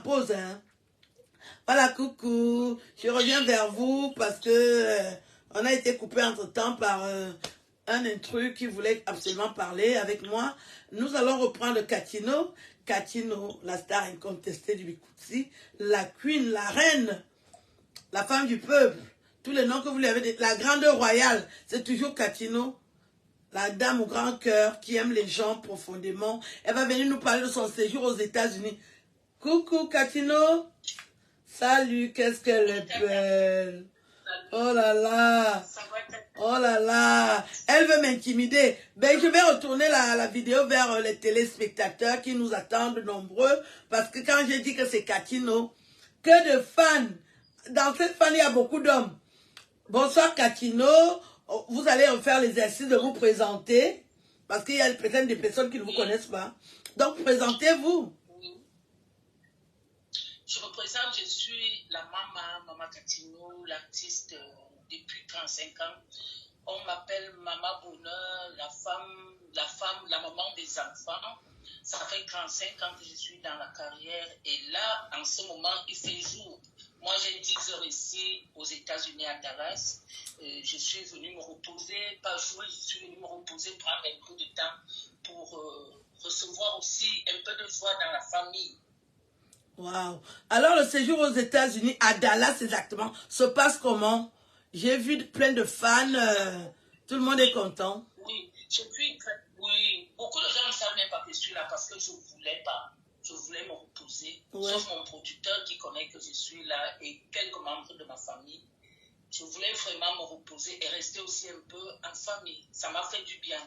pause, hein. Voilà, coucou. Je reviens vers vous parce que on a été coupé entre-temps par un intrus qui voulait absolument parler avec moi. Nous allons reprendre Katino. Katino, la star incontestée du Bikutsi, la queen, la reine, la femme du peuple. Tous les noms que vous lui avez dit. La grande royale, c'est toujours Katino. La dame au grand cœur qui aime les gens profondément. Elle va venir nous parler de son séjour aux États-Unis. Coucou Katino. Salut, qu'est-ce qu'elle est belle. Oh là là. Oh là là. Elle veut m'intimider. Ben, je vais retourner la vidéo vers les téléspectateurs qui nous attendent nombreux. Parce que quand j'ai dit que c'est Katino, que de fans. Dans cette fan, il y a beaucoup d'hommes. Bonsoir Katino. Vous allez refaire l'exercice de vous présenter. Parce qu'il y a peut-être des personnes qui ne vous connaissent pas. Donc, présentez-vous. Je me présente, je suis la Maman Katino, l'artiste depuis 35 ans. On m'appelle Maman Bonheur, la maman des enfants. Ça fait 35 ans que je suis dans la carrière et là, en ce moment, il fait jour. Moi, j'ai 10 heures ici aux États-Unis à Dallas. Je suis venue me reposer, pas jouer, je suis venue me reposer, prendre un peu de temps pour recevoir aussi un peu de joie dans la famille. Wow. Alors, le séjour aux États-Unis, à Dallas exactement, se passe comment? J'ai vu plein de fans, tout le monde est content. Oui, oui, beaucoup de gens ne savent même pas que je suis là parce que je ne voulais pas. Je voulais me reposer, sauf mon producteur qui connaît que je suis là et quelques membres de ma famille. Je voulais vraiment me reposer et rester aussi un peu en famille. Ça m'a fait du bien.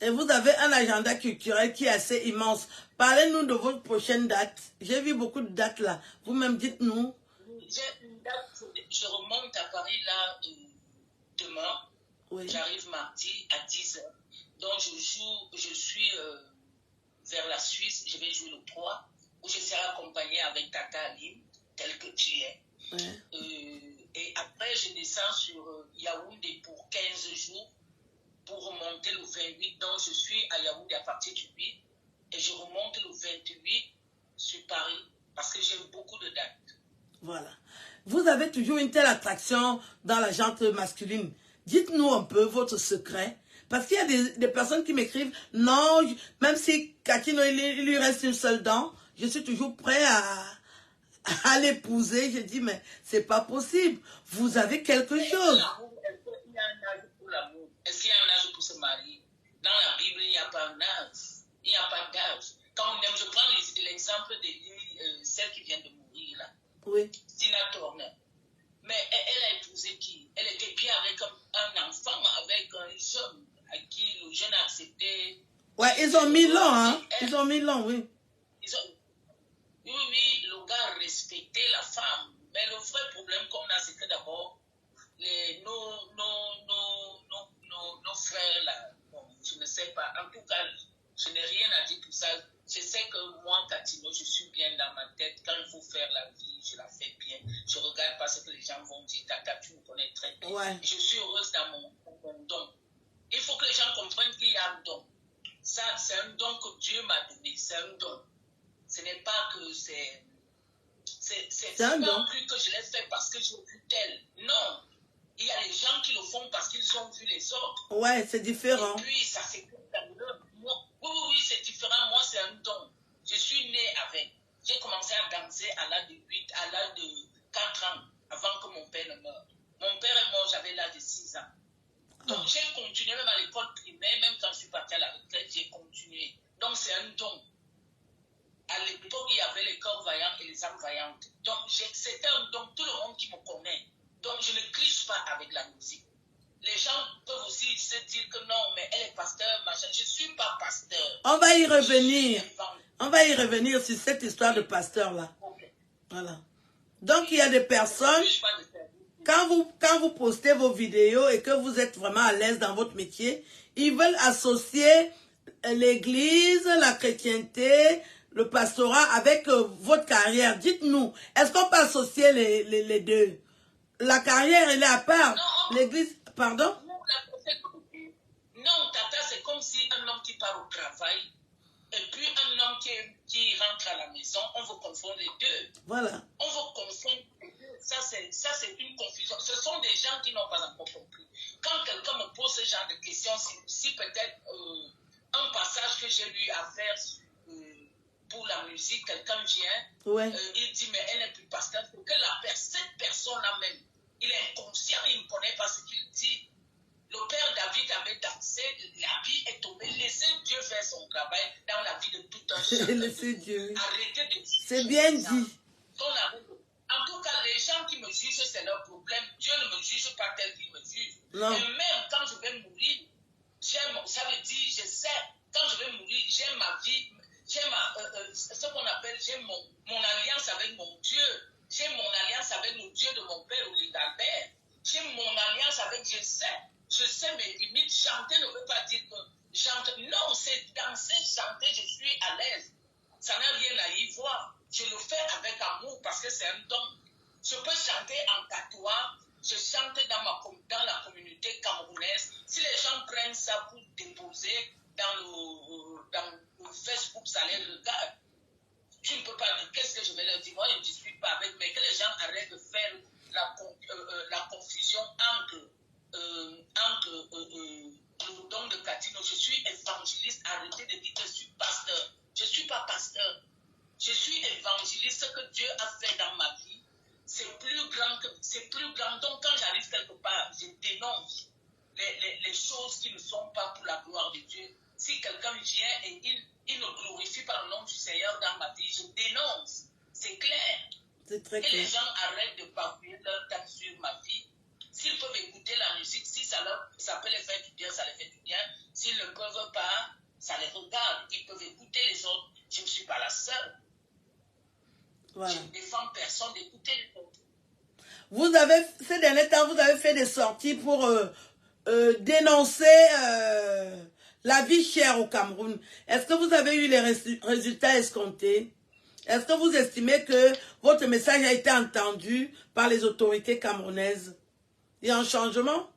Et vous avez un agenda culturel qui est assez immense. Parlez-nous de votre prochaine date. J'ai vu beaucoup de dates là. Vous-même, dites-nous. J'ai une date, je remonte à Paris là demain. Oui. J'arrive mardi à 10h. Donc je suis vers la Suisse. Je vais jouer le 3 où je serai accompagnée avec Tata Aline, tel que tu es. Ouais. Et après, je descends sur Yaoundé pour 15 jours. Pour remonter le 28, donc je suis à Yaoundé à partir du 8 et je remonte le 28 sur Paris parce que j'ai beaucoup de dates. Voilà. Vous avez toujours une telle attraction dans la gente masculine. Dites-nous un peu votre secret. Parce qu'il y a des personnes qui m'écrivent, non, même si Katino, il lui reste une seule dent, je suis toujours prêt à l'épouser. Je dis, mais c'est pas possible. Vous avez quelque chose. Il y a un âge pour l'amour. Est-ce qu'il y a un âge pour se marier? Dans la Bible, il n'y a pas un âge. Il n'y a pas d'âge. Quand on aime, je prends l'exemple de celle qui vient de mourir là. Oui. Tina Turner. Mais elle a épousé qui? Elle était bien avec un enfant, avec un jeune, à qui le jeune a accepté. Ouais, ils ont mis long, hein? Ils ont mis long, oui. Oui, le gars respectait la femme. Mais le vrai problème qu'on a, c'est que d'abord, nos frères là, bon, je ne sais pas, en tout cas, je n'ai rien à dire pour ça. Je sais que moi, Katino, je suis bien dans ma tête. Quand il faut faire la vie, je la fais bien. Je regarde pas ce que les gens vont dire. Tata, tu me connais très bien. Ouais. Je suis heureuse dans mon don. Il faut que les gens comprennent qu'il y a un don. Ça, c'est un don que Dieu m'a donné. C'est un don. Ce n'est pas que c'est pas non plus que je l'ai fait parce que j'ai vu tel. Non. Il y a les gens qui le font parce qu'ils ont vu les autres. Ouais, c'est différent. Et puis, ça s'écoute dans leur... Oui, c'est différent. Moi, c'est un don. Je suis née avec. J'ai commencé à danser à l'âge de 4 ans, avant que mon père ne meure. Mon père est mort, j'avais l'âge de 6 ans. Donc, j'ai continué, même à l'école primaire, même quand je suis partie à la retraite, j'ai continué. Donc, c'est un don. À l'époque, il y avait les corps vaillants et les âmes vaillantes. Donc, c'était un don. Tout le monde qui me connaît. Donc, je ne triche pas avec la musique. Les gens peuvent aussi se dire que non, mais elle est pasteur, machin. Je ne suis pas pasteur. On va y revenir. On va y revenir sur cette histoire de pasteur-là. Okay. Voilà. Donc, il y a des personnes, quand vous postez vos vidéos et que vous êtes vraiment à l'aise dans votre métier, ils veulent associer l'église, la chrétienté, le pastorat avec votre carrière. Dites-nous, est-ce qu'on peut associer les deux? La carrière, elle est à part. L'église, pardon? Non, Tata, c'est comme si un homme qui part au travail et puis un homme qui rentre à la maison, on veut confondre les deux. Voilà. On veut confondre les deux. Ça, c'est une confusion. Ce sont des gens qui n'ont pas encore compris. Quand quelqu'un me pose ce genre de questions, si peut-être un passage que j'ai lu à faire pour la musique, quelqu'un vient, il dit, mais elle n'est plus pasteur. Pour que cette personne-là même, il est inconscient, il ne connaît pas ce qu'il dit. Le père David avait dansé, la vie est tombée. Laissez Dieu faire son travail dans la vie de tout un chacun. Laissez Dieu. Arrêtez de... C'est bien dit. En tout cas, les gens qui me jugent, c'est leur problème. Dieu ne me juge pas tel qu'il me juge. Non. Et même quand je vais mourir, ça veut dire, je sais, quand je vais mourir, j'ai ma vie, j'ai ce qu'on appelle, j'ai mon alliance avec mon Dieu. J'ai mon alliance avec le Dieu de mon père, Oligabert. J'ai mon alliance avec, je sais mes limites. Chanter ne veut pas dire que chanter. Non, c'est danser, chanter, je suis à l'aise. Ça n'a rien à y voir. Je le fais avec amour parce que c'est un don. Je peux chanter en patois. Je chante dans la communauté camerounaise. Si les gens prennent ça pour déposer dans le Facebook, ça les regarde. Tu ne peux pas dire qu'est-ce que je vais leur dire. Moi, je ne discute pas avec, mais que les gens arrêtent de faire la confusion entre le don de Catino. Je suis évangéliste. Arrêtez de dire que je suis pasteur. Je ne suis pas pasteur. Je suis évangéliste. Ce que Dieu a fait dans ma vie, c'est plus grand. Donc, quand j'arrive quelque part, je dénonce les choses qui ne sont pas pour la gloire de Dieu. Si quelqu'un vient et il ne glorifie pas le nom du Seigneur dans ma vie, je dénonce. C'est clair. C'est très clair. Et les gens arrêtent de bafouiller leur temps sur ma vie. S'ils peuvent écouter la musique, si ça peut les faire du bien, ça les fait du bien. S'ils ne peuvent pas, ça les regarde. Ils peuvent écouter les autres. Je ne suis pas la seule. Voilà. Je ne défends personne d'écouter les autres. Ces derniers temps, vous avez fait des sorties pour dénoncer la vie chère au Cameroun. Est-ce que vous avez eu les résultats escomptés? Est-ce que vous estimez que votre message a été entendu par les autorités camerounaises? Il y a un changement?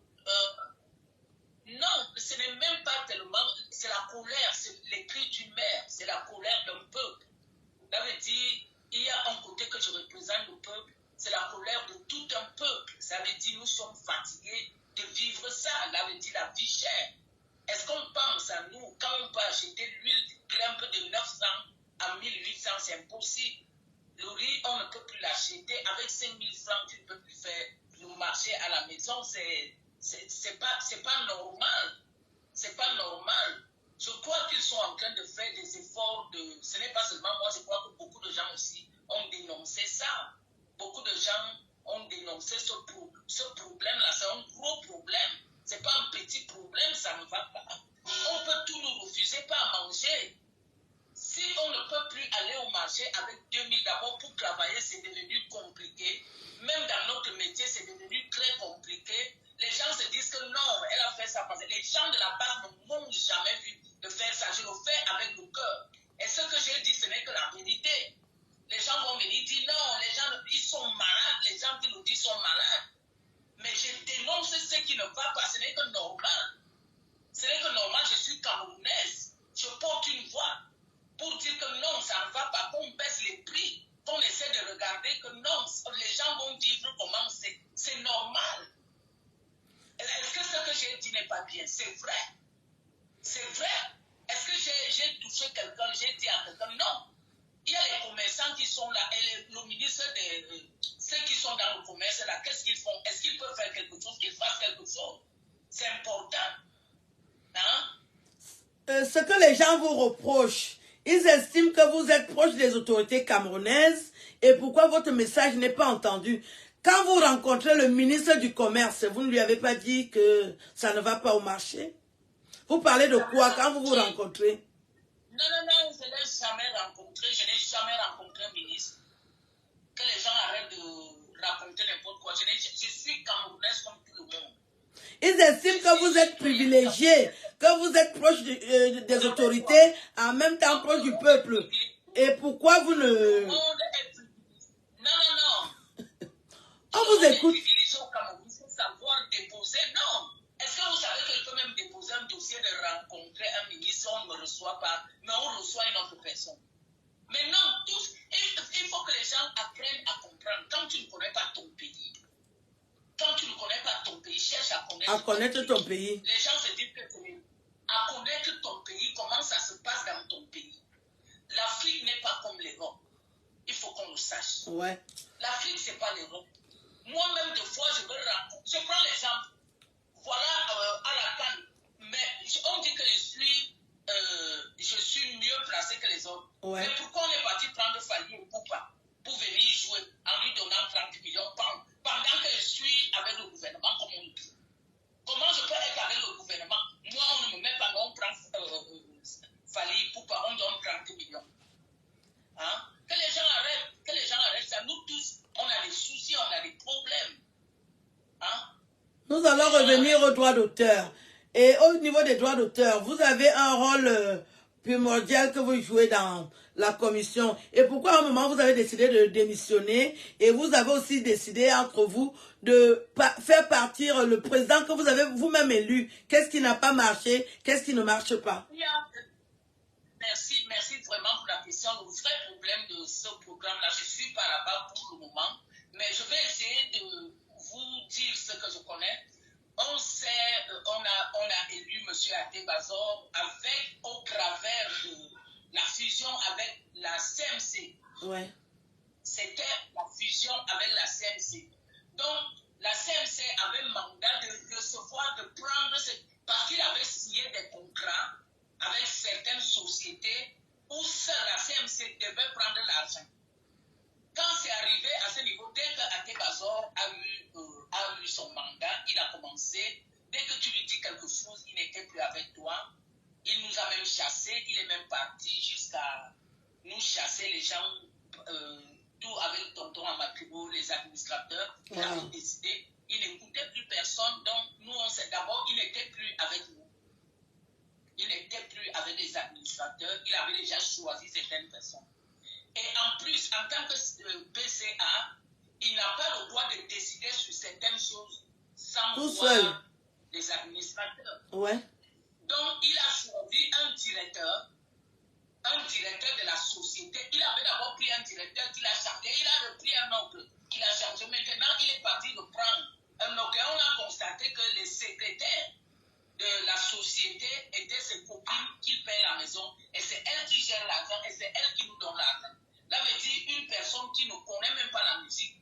Non, ce n'est même pas tellement... C'est la colère, c'est les cris d'une mère, c'est la colère d'un peuple. Ça veut dire, il y a un côté que je représente le peuple, c'est la colère de tout un peuple. Ça veut dire, nous sommes fatigués de vivre ça. Ça veut dire la vie chère. Est-ce qu'on pense à nous, quand on peut acheter l'huile grimpe de 900 à 1800, c'est impossible. Le riz, on ne peut plus l'acheter. Avec 5000 francs, tu ne peux plus faire le marché à la maison. C'est pas normal. C'est pas normal. Je crois qu'ils sont en train de faire des efforts de... Ce n'est pas seulement moi, je crois que beaucoup de gens aussi ont dénoncé ça. Beaucoup de gens ont dénoncé ce problème-là. C'est un gros problème. Ce n'est pas un petit problème, ça ne va pas. On peut tout nous refuser, pas à manger. Si on ne peut plus aller au marché avec 2000 d'abord pour travailler, c'est devenu compliqué. Même dans notre métier, c'est devenu très compliqué. Les gens se disent que non, elle a fait ça parce que les gens de la base ne m'ont jamais vu de faire ça. Je le fais avec le cœur. Et ce que j'ai dit, ce n'est que la vérité. Les gens vont venir dire non, les gens, ils sont malades. Les gens qui nous disent sont malades. Mais je dénonce ce qui ne va pas. Ce n'est que normal. Ce n'est que normal, je suis camerounaise. Je porte une voix pour dire que non, ça ne va pas, qu'on baisse les prix, qu'on essaie de regarder que non, les gens vont vivre comment c'est normal. Est-ce que ce que j'ai dit n'est pas bien? C'est vrai. C'est vrai. Est-ce que j'ai touché quelqu'un, j'ai dit à quelqu'un? Non. Il y a les commerçants qui sont là et le ministre ceux qui sont dans le commerce là, qu'est-ce qu'ils font? Est-ce qu'ils peuvent faire quelque chose? Qu'ils fassent quelque chose? C'est important. Hein? Ce que les gens vous reprochent, ils estiment que vous êtes proche des autorités camerounaises et pourquoi votre message n'est pas entendu. Quand vous rencontrez le ministre du Commerce, vous ne lui avez pas dit que ça ne va pas au marché? Vous parlez de quoi quand vous vous rencontrez? Non, je ne l'ai jamais rencontré. Je n'ai jamais rencontré un ministre. Que les gens arrêtent de raconter n'importe quoi. Je suis camerounaise comme tout le monde. Ils estiment que vous êtes privilégié, que vous êtes proche des autorités, en même temps proche du peuple. Et pourquoi vous ne... Non. On vous écoute. Privilégié au Cameroun, il faut savoir déposer. Non. Est-ce que vous savez qu'il peut même déposer un dossier de rencontrer un ministre, on ne me reçoit pas, mais on reçoit une À connaître ton pays. Les gens se disent que à connaître ton pays, comment ça se passe dans ton pays. L'Afrique n'est pas comme l'Europe. Il faut qu'on le sache. Ouais. L'Afrique, ce n'est pas l'Europe. Moi-même, des fois, je prends l'exemple. Voilà, à la CAN. Mais on dit que je suis mieux placé que les autres. Ouais. Mais pourquoi on est parti prendre Fali et Poupa pour venir jouer en lui donnant 30 millions pendant que je suis avec le gouvernement, comme on dit. Comment je peux être avec le gouvernement? Moi, on ne me met pas, on prend Fali et Poupa, on donne 30 millions. Hein? Que les gens arrêtent ça. Nous tous, on a des soucis, on a des problèmes. Hein? Nous allons revenir aux droits d'auteur. Et au niveau des droits d'auteur, vous avez un rôle primordial que vous jouez dans la commission. Et pourquoi à un moment vous avez décidé de démissionner et vous avez aussi décidé entre vous de faire partir le président que vous avez vous-même élu? Qu'est-ce qui n'a pas marché? Qu'est-ce qui ne marche pas? Merci vraiment pour la question. Le vrai problème de ce programme-là, je ne suis pas là-bas pour le moment, mais je vais essayer de vous dire ce que je connais. On a élu M. Atebazor au travers de la fusion avec la CMC. Ouais. C'était la fusion avec la CMC. Donc, la CMC avait mandat de recevoir, de prendre, parce qu'il avait signé des contrats avec certaines sociétés où seule la CMC devait prendre l'argent. Quand c'est arrivé à ce niveau, dès que Atebazor a eu son mandat, il a commencé, dès que tu lui dis quelque chose, il n'était plus avec toi. Il nous a même chassés, il est même parti jusqu'à nous chasser les gens, tout avec le tonton Amakibo, les administrateurs. Il avait décidé, il n'écoutait plus personne, donc nous on sait d'abord, il n'était plus avec nous. Il n'était plus avec les administrateurs, il avait déjà choisi certaines personnes. Et en plus, en tant que PCA, il n'a pas le droit de décider sur certaines choses sans voir les administrateurs. Ouais. Donc, il a choisi un directeur de la société. Il avait d'abord pris un directeur qu'il a changé. Il a repris un autre qu'il a changé. Maintenant, il est parti de prendre un autre. Et on a constaté que les secrétaires de la société étaient ses copines qui paient la maison. Et c'est elle qui gère l'argent et c'est elle qui nous donne l'argent. Là, veut dire une personne qui ne connaît même pas la musique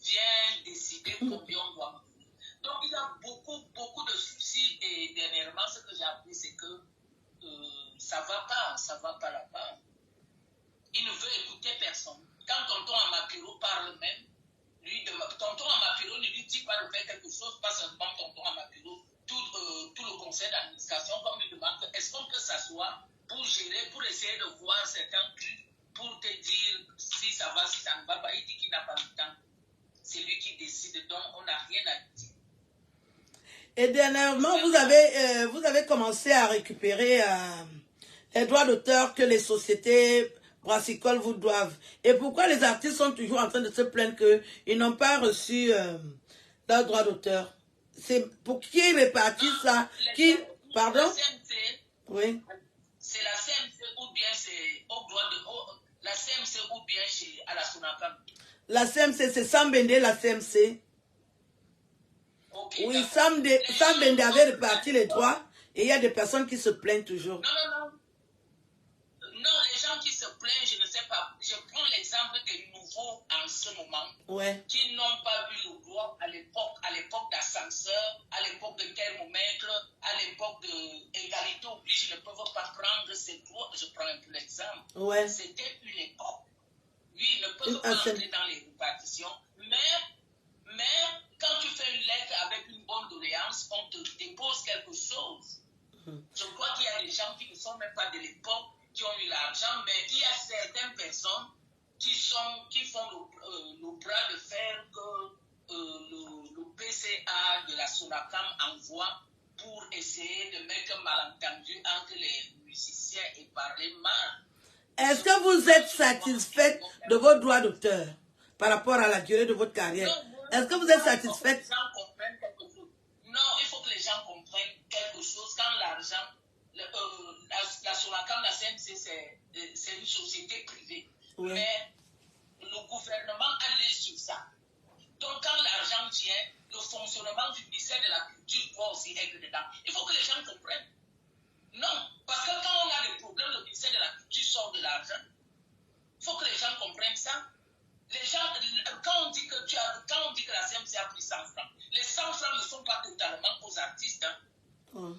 vient décider combien on doit me donner. Donc, il y a beaucoup de soucis. Et dernièrement, ce que j'ai appris, c'est que ça va pas là-bas. Il ne veut écouter personne. Quand tonton Amapiro parle même, tonton Amapiro ne lui dit pas de faire quelque chose, pas seulement tonton Amapiro, tout le conseil d'administration, comme il demande, est-ce qu'on peut s'asseoir pour gérer, pour essayer de voir certains trucs, pour te dire si ça va, si ça ne va pas. Il dit qu'il n'a pas le temps. C'est lui qui décide, donc on n'a rien à dire. Et dernièrement, vous avez commencé à récupérer les droits d'auteur que les sociétés brassicoles vous doivent. Et pourquoi les artistes sont toujours en train de se plaindre qu'ils n'ont pas reçu leurs droits d'auteur? C'est pour qui répartit ça? Pardon? La CMC, oui. C'est la CMC ou bien c'est au droit de... la CMC ou bien à la Sonacam? La CMC, c'est Sam Bende, la CMC. Okay, oui, Sam Bende avait réparti les droits et il y a des personnes qui se plaignent toujours. Non, les gens qui se plaignent, je ne sais pas. Je prends l'exemple des nouveaux en ce moment qui n'ont pas eu le droit à l'époque d'ascenseur, à l'époque de thermomètre, à l'époque d'égalité oblige, ils ne peuvent pas prendre ces droits. Je prends un peu l'exemple. C'était une époque. Oui, ils ne peuvent pas entrer dans les répartitions, mais quand tu fais une lettre avec une bonne doléance, on te dépose quelque chose. Je crois qu'il y a des gens qui ne sont même pas de l'époque, qui ont eu l'argent, mais il y a certaines personnes qui font le bras de fer que le PCA de la Sonacam envoie pour essayer de mettre un malentendu entre les musiciens et parler mal. Est-ce que vous êtes satisfaite de vos droits d'auteur par rapport à la durée de votre carrière? Est-ce que vous êtes satisfaite? Non, il faut que les gens comprennent quelque chose. Quand l'argent, la Sonacam, la CMC, c'est une société privée. Mais le gouvernement allait sur ça. Donc, quand l'argent vient, le fonctionnement du ministère de la Culture doit Les gens, quand on dit que la CMC a pris 100 francs, les 100 francs ne sont pas totalement aux artistes. Hein. Oh.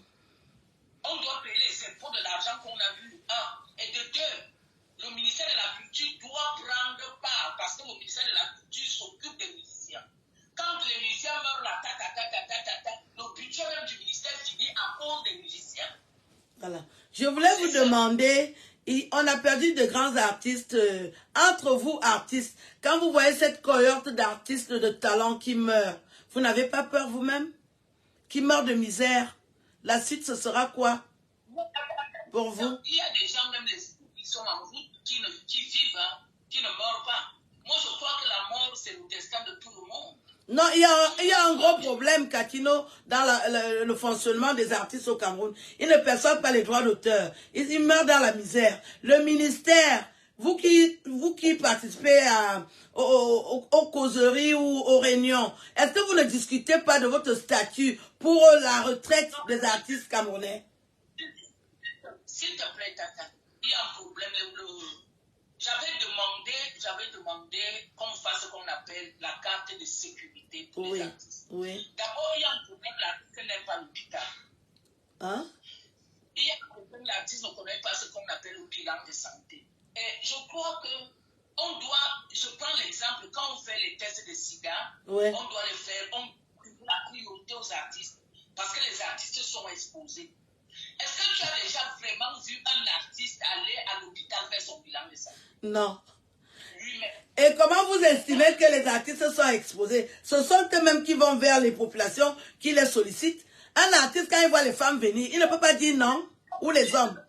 On doit payer les impôts de l'argent qu'on a vu. Un. Et de deux, le ministère de la Culture doit prendre part parce que le ministère de la Culture s'occupe des musiciens. Quand les musiciens meurent, le budget même du ministère finit à cause des musiciens. Voilà. Je voulais vous demander, on a perdu de grands artistes. Entre vous, artistes, quand vous voyez cette cohorte d'artistes de talent qui meurent, vous n'avez pas peur vous-même? Qui meurent de misère? La suite, ce sera quoi pour vous? Il y a des gens, même qui sont en route, qui vivent, hein, qui ne meurent pas. Moi, je crois que la mort, c'est le destin de tout le monde. Non, il y a un gros problème, Katino, dans le fonctionnement des artistes au Cameroun. Ils ne perçoivent pas les droits d'auteur. Ils meurent dans la misère. Le ministère, vous qui participez aux causeries ou aux réunions, est-ce que vous ne discutez pas de votre statut pour la retraite des artistes camerounais? S'il te plaît, Tata, il y a un problème. J'avais demandé qu'on fasse ce qu'on appelle la carte de sécurité pour les artistes. Oui. D'abord, il y a un problème, l'artiste n'est pas l'hôpital. Hein? Il y a un problème, l'artiste ne connaît pas ce qu'on appelle le bilan de santé. Et je crois que je prends l'exemple, quand on fait les tests de sida, on doit les faire, on donne la priorité aux artistes, parce que les artistes sont exposés. Est-ce que tu as déjà vraiment vu un artiste aller à l'hôpital faire son bilan de santé? Non. Lui-même. Et comment vous estimez que les artistes sont exposés? Ce sont eux-mêmes qui vont vers les populations, qui les sollicitent. Un artiste, quand il voit les femmes venir, il ne peut pas dire non, ou les hommes.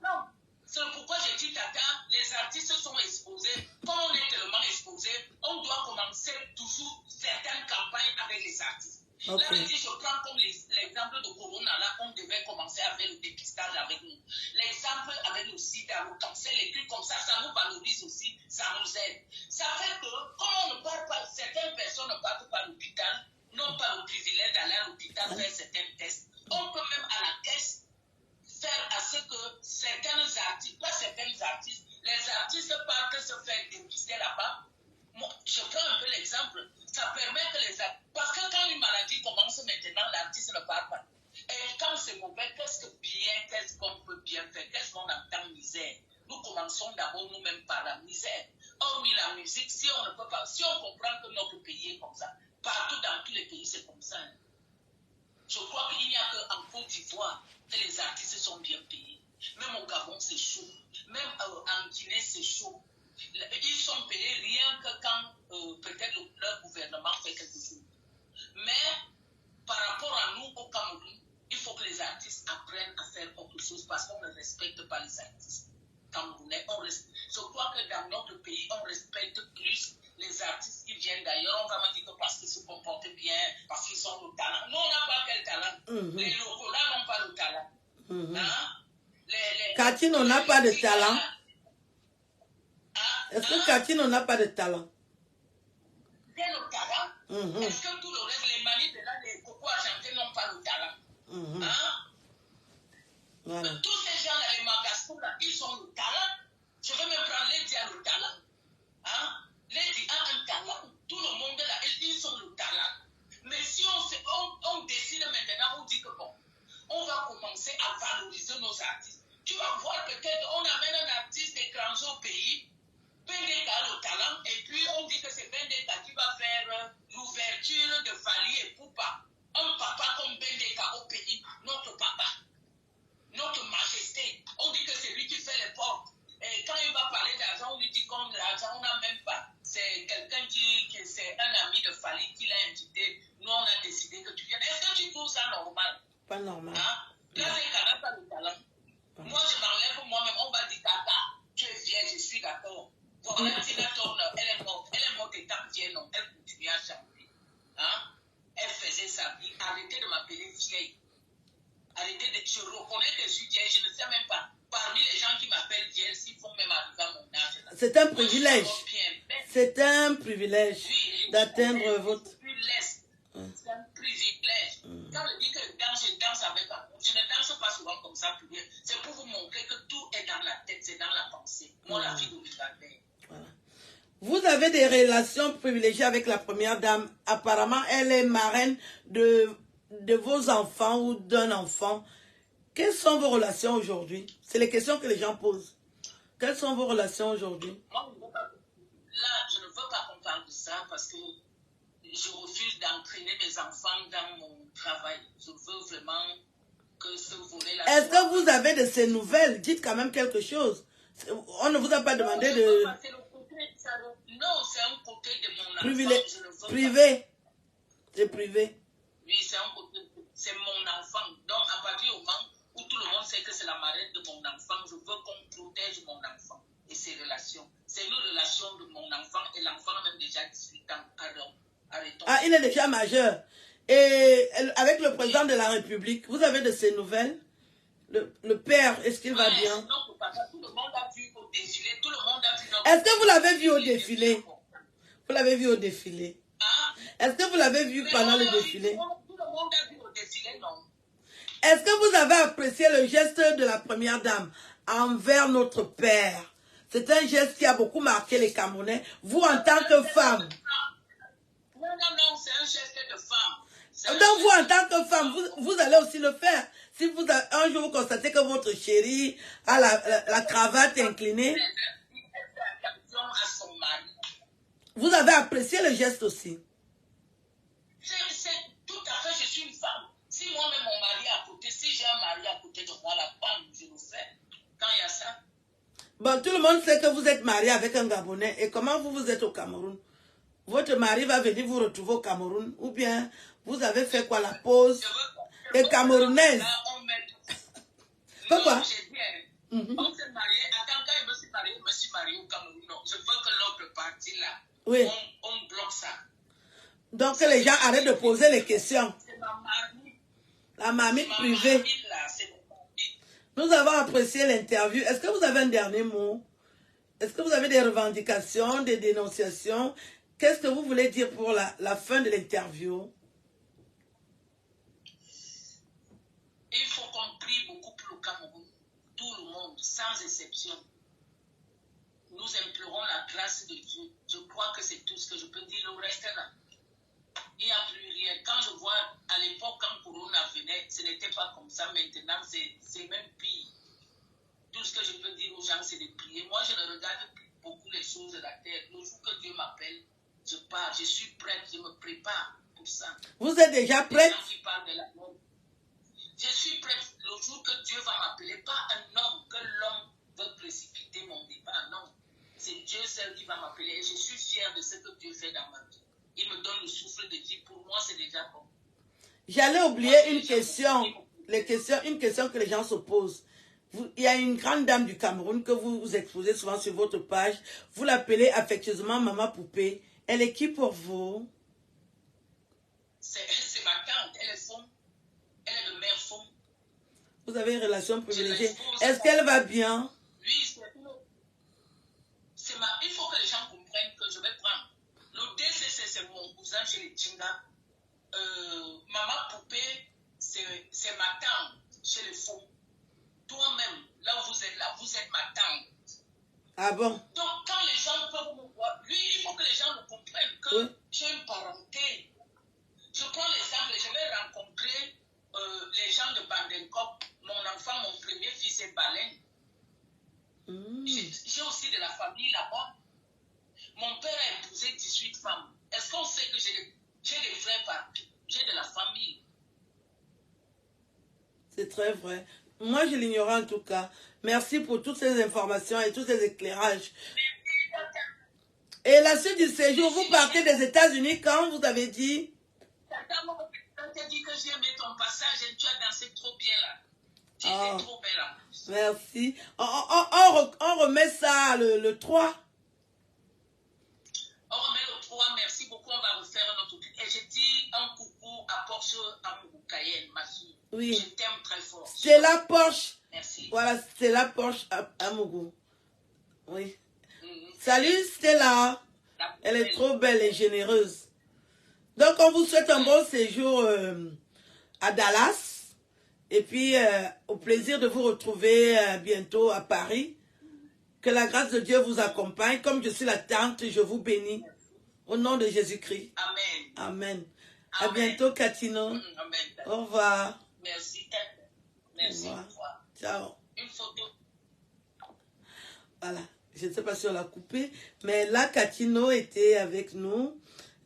Non. C'est pourquoi j'ai dit, Tata, les artistes sont exposés. Comme on est tellement exposés, on doit commencer toujours certaines campagnes avec les artistes. Okay. Là, je prends comme l'exemple de Corona, là, on devait commencer avec le dépistage avec nous. L'exemple avec le sida, le cancer, les trucs comme ça nous valorise aussi, ça nous aide. Ça fait que, comme on ne parle pas, certaines personnes ne partent pas à l'hôpital, n'ont pas le privilège d'aller à l'hôpital faire certains tests. On peut même à la caisse faire à ce que certains artistes, pas certains artistes, les artistes partent se faire dépister là-bas. Moi, je prends un peu l'exemple, ça permet que les artistes, parce que quand une maladie commence maintenant, l'artiste ne parle pas. Et quand c'est mauvais, qu'est-ce qu'on peut bien faire, qu'est-ce qu'on entend misère? Nous commençons d'abord nous-mêmes par la misère. Hormis la musique, si on ne peut pas, si on comprend que notre pays est comme ça, partout dans tous les pays c'est comme ça. Hein. Je crois qu'il n'y a qu'en Côte d'Ivoire que les artistes sont bien payés. Même au Gabon c'est chaud, même en Guinée c'est chaud. Ils sont payés rien que quand peut-être leur gouvernement fait quelque chose. Mais par rapport à nous au Cameroun, il faut que les artistes apprennent à faire autre chose parce qu'on ne respecte pas les artistes camerounais. Je crois que dans notre pays, on respecte plus les artistes qui viennent d'ailleurs. On va me dire que parce qu'ils se comportent bien, parce qu'ils ont le talent. Nous, on n'a pas quel talent. Les locaux là n'ont pas le talent. Hein? Cathy, on n'a pas de talent. Est-ce que Cathy, on n'a pas de talent? C'est le talent. Est-ce que tout le reste, les manies de là, les cocos argentés n'ont pas le talent? Hein? Voilà. Tous ces gens-là, les magasins, là, ils ont le talent. Je vais même prendre Lady a le talent. Hein? Lady a un talent. Tout le monde là, ils ont le talent. Mais si on décide maintenant, on dit que bon, on va commencer à valoriser nos artistes. Tu vas voir peut-être, on amène un artiste étranger au pays, Bendeka a le talent, et puis on dit que c'est Bendeka qui va faire l'ouverture de Fali et Poupa. Un papa comme Bendeka au pays, notre papa, notre majesté. On dit que c'est lui qui fait les portes. Et quand il va parler d'argent, on lui dit qu'on l'argent, on n'a même pas. C'est quelqu'un c'est un ami de Fali qui l'a invité. Nous, on a décidé que tu viennes. Est-ce que tu trouves ça normal? Pas normal. Hein? Bendeka n'a pas de talent. Moi, je m'enlève moi-même. On va dire, Tata, tu es vieille, je suis d'accord. Voilà, Tina Turner, elle est morte étant vieille, non, elle continue à chanter. Hein? Elle faisait sa vie. Arrêtez de m'appeler vieille. Je reconnais que je suis vieille, je ne sais même pas. Parmi les gens qui m'appellent vieille, s'ils font même arriver à mon âge. C'est un privilège. C'est un privilège d'atteindre votre... C'est un privilège. Quand je dis que je danse avec amour, je ne danse pas souvent comme ça pour rien. C'est pour vous montrer que tout est dans la tête, c'est dans la pensée. Moi, la fille de Mugabé. Voilà. Vous avez des relations privilégiées avec la première dame. Apparemment, elle est marraine de vos enfants ou d'un enfant. Quelles sont vos relations aujourd'hui? C'est les questions que les gens posent. Quelles sont vos relations aujourd'hui? Là, je ne veux pas qu'on parle de ça parce que je refuse d'entraîner mes enfants dans mon travail. Je veux vraiment que ce volet-là... Est-ce que vous avez de ces nouvelles? Dites quand même quelque chose. On ne vous a pas demandé de... Non, c'est un côté de mon enfant. Privé. C'est privé. Oui, c'est un côté... C'est mon enfant. Donc, à partir du moment où tout le monde sait que c'est la marraine de mon enfant, je veux qu'on protège mon enfant et ses relations. C'est une relation de mon enfant et l'enfant a même déjà 18 ans. Alors, arrêtons. Ah, il est déjà majeur. Et avec le président de la République, vous avez de ces nouvelles? Le père, est-ce qu'il va bien? Non, papa, tout le monde a vu au défilé. Tout le monde a vu. Est-ce que vous l'avez vu au défilé? Vous l'avez vu au défilé? Ah? Est-ce que vous l'avez vu pendant le défilé? Tout le monde a vu au défilé, non. Est-ce que vous avez apprécié le geste de la première dame envers notre père? C'est un geste qui a beaucoup marqué les Camerounais. Vous, en tant que femme. Non, c'est un geste de femme. Donc, vous, en tant que femme, vous allez aussi le faire. Si vous, un jour, vous constatez que votre chérie a la cravate inclinée, À son mari. vous avez apprécié le geste aussi. C'est tout à fait, je suis une femme. Si moi-même, mon mari est à côté, si j'ai un mari à côté de moi, la femme, je le fais. Quand il y a ça. Bon, tout le monde sait que vous êtes marié avec un Gabonais. Et comment vous êtes au Cameroun? Votre mari va venir vous retrouver au Cameroun? Ou bien, vous avez fait quoi, la pause? Les Camerounaises. Pourquoi? On s'est marié. Attends, quand je me suis marié au Cameroun. Non, je veux que l'autre partie là, oui. On bloque ça. Donc que les gens arrêtent de poser les questions. C'est ma mamie. La mamie privée. Nous avons apprécié l'interview. Est-ce que vous avez un dernier mot? Est-ce que vous avez des revendications, des dénonciations? Qu'est-ce que vous voulez dire pour la fin de l'interview? Il faut qu'on prie beaucoup pour le Cameroun. Tout le monde, sans exception. Nous implorons la grâce de Dieu. Je crois que c'est tout ce que je peux dire. Le reste là, il n'y a plus rien. Quand je vois à l'époque, quand Corona venait, ce n'était pas comme ça. Maintenant, c'est même pire. Tout ce que je peux dire aux gens, c'est de prier. Moi, je ne regarde plus beaucoup les choses de la terre. Le jour que Dieu m'appelle, je pars. Je suis prête. Je me prépare pour ça. Vous êtes déjà prête? Les gens qui parlent de la mort. Je suis prête. Le jour que Dieu va m'appeler, pas un homme, que l'homme veut précipiter mon départ. Non. C'est Dieu seul qui va m'appeler. Et je suis fière de ce que Dieu fait dans ma vie. Il me donne le souffle de vie. Pour moi, c'est déjà bon. J'allais oublier une question. Une question que les gens se posent. Il y a une grande dame du Cameroun que vous exposez souvent sur votre page. Vous l'appelez affectueusement Maman Poupée. Elle est qui pour vous? C'est ma tante. Elle est femme. Elle est de mère femme. Vous avez une relation privilégiée. Est-ce qu'elle va bien? Oui, il faut que les gens comprennent que je vais prendre. Le DCC, c'est mon cousin chez les Chinga. Maman Poupée, c'est ma tante chez les faux. Toi-même, là où vous êtes là, vous êtes ma tante. Ah bon? Donc, quand les gens peuvent me voir, lui, il faut que les gens me comprennent que j'ai une parenté. Je prends l'exemple, je vais rencontrer les gens de Bandenkop. Mon enfant, mon premier fils est Baleine. J'ai aussi de la famille là-bas. Mon père a épousé 18 femmes. Est-ce qu'on sait que j'ai des frères partout? J'ai de la famille. C'est très vrai. Moi, je l'ignorais en tout cas. Merci pour toutes ces informations et tous ces éclairages. Et la suite du séjour, vous partez des États-Unis quand vous avez dit? Quand tu as dit que j'ai aimé ton passage et tu as dansé trop bien là. Tu étais trop belle en plus. Merci. On remet ça le 3. On remet le 3. Merci beaucoup. On va refaire un autre truc. Et je dis un coucou à Porsche Amougou Cayenne, ma fille. Oui. Je t'aime très fort. C'est la Porsche. Merci. Voilà, c'est la Porsche Amougou. Oui. Salut Stella. Elle est trop belle et généreuse. Donc, on vous souhaite un bon séjour à Dallas. Et puis, au plaisir de vous retrouver bientôt à Paris. Que la grâce de Dieu vous accompagne. Comme je suis la tante, je vous bénis. Au nom de Jésus-Christ. Amen. Amen. À Amen. bientôt, Catino. Amen. Au revoir. Merci. Merci. Au revoir. Ciao. Une photo. Voilà. Je ne sais pas si on l'a coupé, mais là, Catino était avec nous.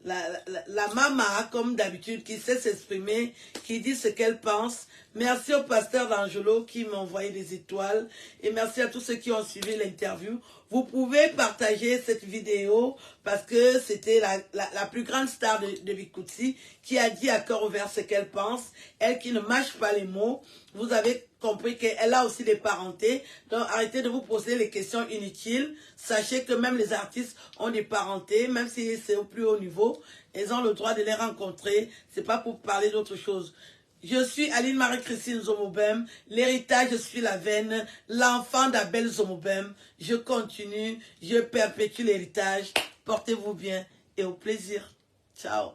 La mama, comme d'habitude, qui sait s'exprimer, qui dit ce qu'elle pense. Merci au pasteur d'Angelo qui m'a envoyé des étoiles. Et merci à tous ceux qui ont suivi l'interview. Vous pouvez partager cette vidéo parce que c'était la plus grande star de Bikutsi qui a dit à cœur ouvert ce qu'elle pense. Elle qui ne mâche pas les mots. Vous avez compris qu'elle a aussi des parentés. Donc arrêtez de vous poser les questions inutiles. Sachez que même les artistes ont des parentés, même si c'est au plus haut niveau. Ils ont le droit de les rencontrer. C'est pas pour parler d'autre chose. Je suis Aline Marie-Christine Zomobem. L'héritage, je suis la veine. L'enfant d'Abel Zomobem. Je continue. Je perpétue l'héritage. Portez-vous bien et au plaisir. Ciao.